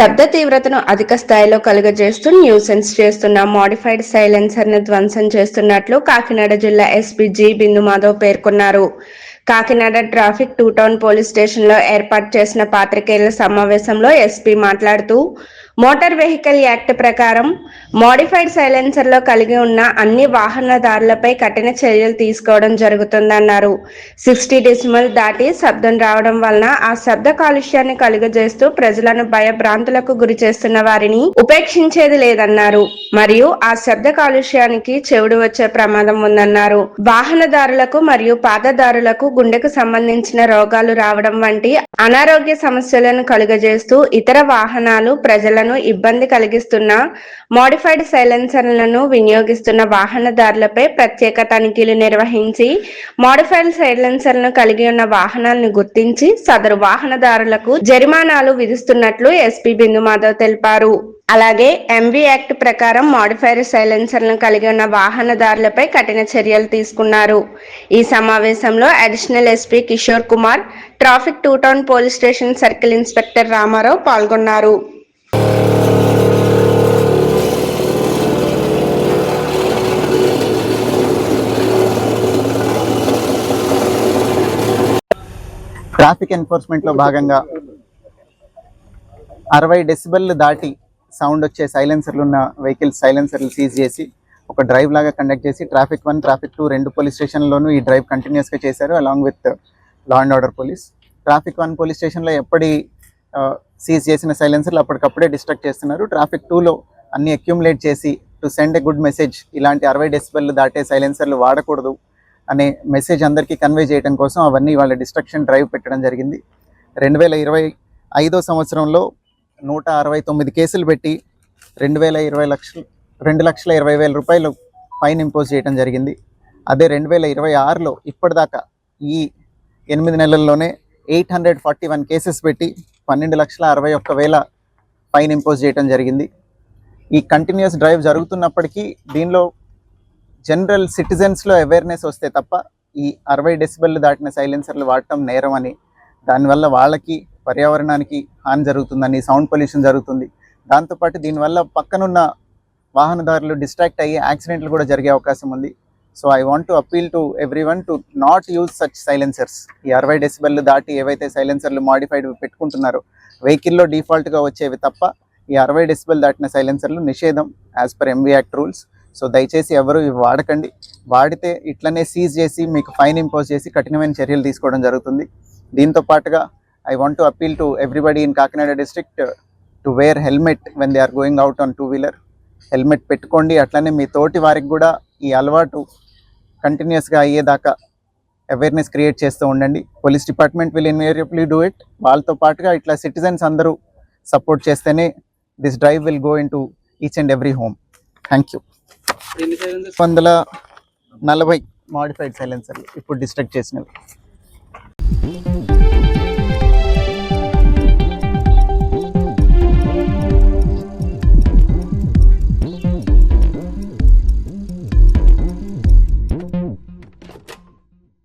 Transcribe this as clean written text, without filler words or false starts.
శబ్ద తీవ్రతను అధిక స్థాయిలో కలుగజేస్తూ న్యూసెన్స్ చేస్తున్న మోడిఫైడ్ సైలెన్సర్ ను ధ్వంసం చేస్తున్నట్లు కాకినాడ జిల్లా ఎస్పీ జి బిందు మాధవ్ పేర్కొన్నారు. కాకినాడ ట్రాఫిక్ 2 టౌన్ పోలీస్ స్టేషన్లో ఏర్పాటు చేసిన పాత్రికేయుల సమావేశంలో ఎస్పీ మాట్లాడుతూ, మోటార్ వెహికల్ యాక్ట్ ప్రకారం మోడిఫైడ్ సైలెన్సర్లో కలిగి ఉన్న అన్ని వాహనదారులపై కఠిన చర్యలు తీసుకోవడం జరుగుతుందన్నారు. 60 డెసిబెల్ దాటి శబ్దం రావడం వలన ఆ శబ్ద కాలుష్యాన్ని కలుగజేస్తూ ప్రజలను భయభ్రాంతులకు గురి చేస్తున్న వారిని ఉపేక్షించేది లేదన్నారు. మరియు ఆ శబ్ద కాలుష్యానికి చెవుడు వచ్చే ప్రమాదం ఉందన్నారు. వాహనదారులకు మరియు పాదదారులకు గుండెకు సంబంధించిన రోగాలు రావడం వంటి అనారోగ్య సమస్యలను కలుగజేస్తూ ఇతర వాహనాలు ప్రజలను ఇబ్బంది కలిగిస్తున్న మోడిఫైడ్ సైలెన్సర్లను వినియోగిస్తున్న వాహనదారులపై ప్రత్యేక తనిఖీలు నిర్వహించి మోడిఫైడ్ సైలెన్సర్లను కలిగి ఉన్న వాహనాలను గుర్తించి సదరు వాహనదారులకు జరిమానాలు విధిస్తున్నట్లు ఎస్పీ బిందు మాధవ్ తెలిపారు. అలాగే ఎంవి యాక్ట్ ప్రకారం మోడిఫైడ్ సైలెన్సర్లను కలిగి ఉన్న వాహనదారులపై కఠిన చర్యలు తీసుకున్నారు. ఈ సమావేశంలో additional SP Kishore Kumar, traffic 2 town police station circle inspector Ramarao పాల్గొన్నారు. ట్రాఫిక్ ఎన్ఫోర్స్మెంట్లో భాగంగా 60 డెసిబెల్ దాటి సౌండ్ వచ్చే సైలెన్సర్లు ఉన్న వెహికల్స్ సైలెన్సర్లు సీజ్ చేసి ఒక డ్రైవ్ లాగా కండక్ట్ చేసి ట్రాఫిక్ 1, ట్రాఫిక్ 2 రెండు పోలీస్ స్టేషన్లోనూ ఈ డ్రైవ్ కంటిన్యూస్గా చేశారు along with law and order police. Traffic 1 police స్టేషన్లో ఎప్పటి సీజ్ చేసిన సైలెన్సర్లు అప్పటికప్పుడే డిస్ట్రక్ట్ చేస్తున్నారు. ట్రాఫిక్ 2లో అన్ని అక్యూములేట్ చేసి to send a good message, ఇలాంటి 60 డెసిబెల్ దాటే సైలెన్సర్లు వాడకూడదు అనే మెసేజ్ అందరికీ కన్వే చేయడం కోసం అవన్నీ వాళ్ళ డిస్ట్రక్షన్ డ్రైవ్ పెట్టడం జరిగింది. 2025 సంవత్సరంలో 169 కేసులు పెట్టి 2,20,20,000 రూపాయలు ఫైన్ ఇంపోజ్ చేయడం జరిగింది. అదే 2026లో ఇప్పటిదాకా ఈ 8 నెలల్లోనే 841 కేసెస్ పెట్టి 12,61,000 ఫైన్ ఇంపోజ్ చేయడం జరిగింది. ఈ కంటిన్యూస్ డ్రైవ్ జరుగుతున్నప్పటికీ దీనిలో జనరల్ సిటిజన్స్లో అవేర్నెస్ వస్తే తప్ప ఈ 60 డెసిబెల్ దాటిన సైలెన్సర్లు వాడటం నేరం అని, దానివల్ల వాళ్ళకి పర్యావరణానికి హాని జరుగుతుందని, సౌండ్ పొల్యూషన్ జరుగుతుంది, దాంతోపాటు దీనివల్ల పక్కనున్న వాహనదారులు డిస్ట్రాక్ట్ అయ్యి యాక్సిడెంట్లు కూడా జరిగే అవకాశం ఉంది. So I want to appeal to everyone to not use such silencers. ఈ 60 డెసిబెల్ దాటి ఏవైతే సైలెన్సర్లు మాడిఫైడ్ పెట్టుకుంటున్నారో వెహికల్లో డిఫాల్ట్గా వచ్చేవి తప్ప ఈ 60 డెసిబెల్ దాటిన సైలెన్సర్లు నిషేధం as per MV act rules. So దయచేసి ఎవరు ఇవి వాడకండి. వాడితే ఇట్లనే సీజ్ చేసి మీకు ఫైన్ ఇంపోజ్ చేసి కఠినమైన చర్యలు తీసుకోవడం జరుగుతుంది. దీంతో పాటుగా I want to appeal to everybody in Kakinada district to wear helmet when they are going out on 2-వీలర్. హెల్మెట్ పెట్టుకోండి. అట్లనే మీ తోటి వారికి కూడా ఈ అలవాటు కంటిన్యూస్గా అయ్యేదాకా అవేర్నెస్ క్రియేట్ చేస్తూ ఉండండి. Police department will invariably do it. వాళ్ళతో పాటుగా ఇట్లా సిటిజన్స్ అందరూ సపోర్ట్ చేస్తేనే this drive will go in to each and every home. Thank you. 140 modified సైలెన్సర్లు ఇప్పుడు డిస్ట్రక్ట్ చేసినవి.